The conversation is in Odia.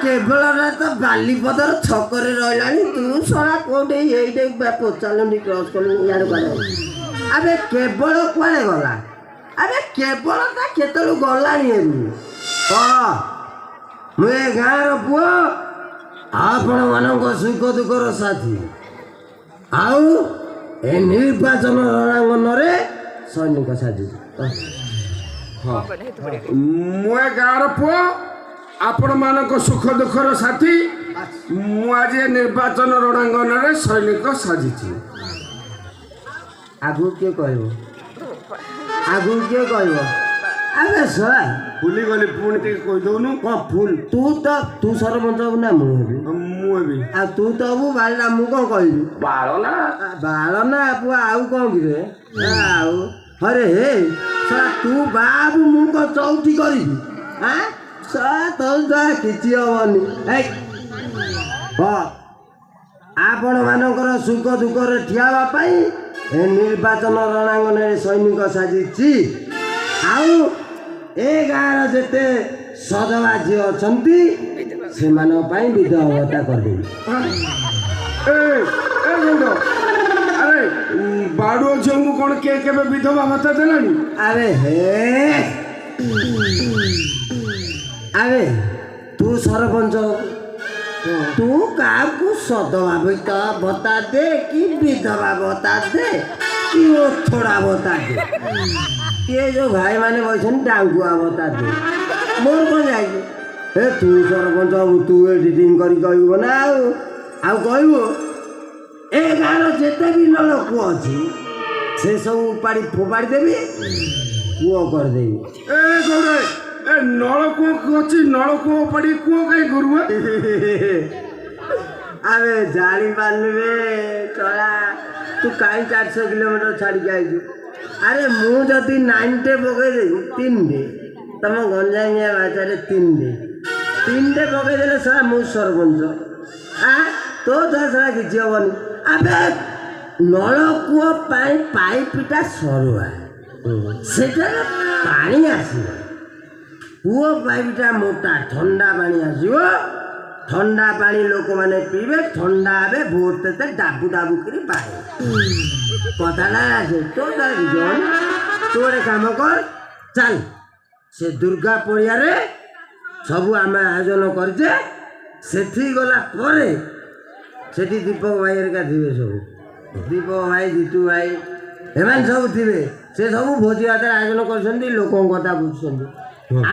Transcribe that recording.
କେବଳ ତ ବାଲିପଦର ଛକରେ ରହିଲାଣି ତୁ ଶଳା କୋଉଠି ଏଇଠି ପଚାରୁନି କ୍ରସ୍ କଲୁ ଇଆଡ଼େ କୁଆଡ଼େ ଆବେ କେବଳ କୁଆଡ଼େ ଗଲା ଆବେ କେବଳଟା କେତେବେଳୁ ଗଲାଣି ଏରୁ କହ ମୁଁ ଏ ଗାଁର ପୁଅ ଆପଣମାନଙ୍କ ସୁଖ ଦୁଃଖର ସାଥୀ ଆଉ ଏ ନିର୍ବାଚନ ରଣାଙ୍ଗନରେ ସୈନିକ ସାଜିଛି ମୁଁ ଏ ଗାଁର ପୁଅ ଆପଣମାନଙ୍କ ସୁଖ ଦୁଃଖର ସାଥୀ ମୁଁ ଆଜି ନିର୍ବାଚନ ରଣାଙ୍ଗନରେ ସୈନିକ ସାଜିଛି ଆଗକୁ କିଏ କହିବ ଆଗକୁ କିଏ କହିବ ଆବେ ଶଳା ଭୁଲିଗଲି ପୁଣି ଟିକେ କହିଦେଉନୁ କ'ଣ ଫୁଲ ତୁ ସରପଞ୍ଚ ହବୁ ନା ମୁଁ ହେବି ମୁଁ ହେବି ଆଉ ତୁ ତ ହବୁ ବାଳଟା ମୁଁ କ'ଣ କହିବି ବାଳ ନା ବାଳ ନା ପୁଅ ଆଉ କ'ଣ କିରେ ଆଉ ହରେ ହେ ଶଳା ତୁ ବାବୁ ମୁଁ କ'ଣ ଚଉଠି କରିବି ଆଁ ଶଳା ତୋ ଦ୍ୱାରା କିଛି ହବନି ଆପଣମାନଙ୍କର ସୁଖ ଦୁଃଖରେ ଠିଆ ହେବା ପାଇଁ ଏ ନିର୍ବାଚନ ରଣାଙ୍ଗନରେ ସୈନିକ ସାଜିଛି ଆଉ ଏ ଗାଁର ଯେତେ ସଧବା ଝିଅ ଅଛନ୍ତି ସେମାନଙ୍କ ପାଇଁ ବିଧବା ଭତ୍ତା କରିଦେବି ଆରେ ବାଡ଼ୁଅ ଝିଅଙ୍କୁ କ'ଣ କିଏ କେବେ ବିଧବା ଭତ୍ତା ଦେଲାଣି ଆରେ ହେ ଆରେ ତୁ ସରପଞ୍ଚ ତୁ କାହାକୁ ସଧବା ଭତ୍ତା ଦେ କି ବିଧବା ଭତ୍ତା ଦେ କି ଓଥଡ଼ା ଭତ୍ତା ଦେ କିଏ ଯେଉଁ ଭାଇମାନେ ବସିଛନ୍ତି ଡାଙ୍ଗୁଆ ଭତ୍ତା ଦେ ମୋର କ'ଣ ଯାଇଛି ଏ ତୁ ସରପଞ୍ଚ ହବୁ ତୁ ଏଡ଼ିଟିଂ କରି କହିବୁ ନା ଆଉ କହିବୁ ଏ ଗାଁର ଯେତେ ବି ନଳକୂଅ ଅଛି ସେସବୁ ଉପାଡ଼ି ଫୋପାଡ଼ି ଦେବି କୂଅ କରିଦେବି ଏ ଗୌଡ଼ ଏ ନଳକୂଅ ଅଛି ନଳକୂଅ ଉପାଡ଼ି କୂଅ କାହିଁ କରୁ ଆବେ ଜାଣିପାରିଲୁ ରେ ଚଳା ତୁ କାହିଁ 400 କିଲୋମିଟର ଛାଡ଼ିକି ଆଇଛୁ ଆରେ ମୁଁ ଯଦି 9টে ପକେଇଦେବି 3টে ତମ ଗଞ୍ଜାମିଆ ଭାଷାରେ 3টে ପକେଇଦେଲେ ସାରା ମୁଁ ସରପଞ୍ଚ ତୋ ଦ୍ୱାରା ସାରା କିଛି ହବନି ଆବେ ନଳକୂଅ ପାଇଁ ପାଇପଟା ସରୁଆ ସେଠାରେ ପାଣି ଆସିବ କୂଅ ପାଇପଟା ମୋଟା ଥଣ୍ଡା ପାଣି ଆସିବ ଥଣ୍ଡା ପାଣି ଲୋକମାନେ ପିଇବେ ଥଣ୍ଡା ହେବେ ଭୋଟ ତେତେ ଡାବୁ ଡାବୁ କରି ପାଏ କଥାଟା ଆସେ ତୋ ତୁ ଗୋଟେ କାମ କର ଚାଲ ସେ ଦୁର୍ଗା ପଡ଼ିଆରେ ସବୁ ଆମେ ଆୟୋଜନ କରିଛେ ସେଠି ଗଲା ପରେ ସେଠି ଦୀପକ ଭାଇ ହେରିକା ଥିବେ ସବୁ ଦୀପକ ଭାଇ ଜିତୁ ଭାଇ ଏମାନେ ସବୁ ଥିବେ ସେ ସବୁ ଭୋଜି ଭାତରେ ଆୟୋଜନ କରୁଛନ୍ତି ଲୋକଙ୍କ କଥା ବୁଝୁଛନ୍ତି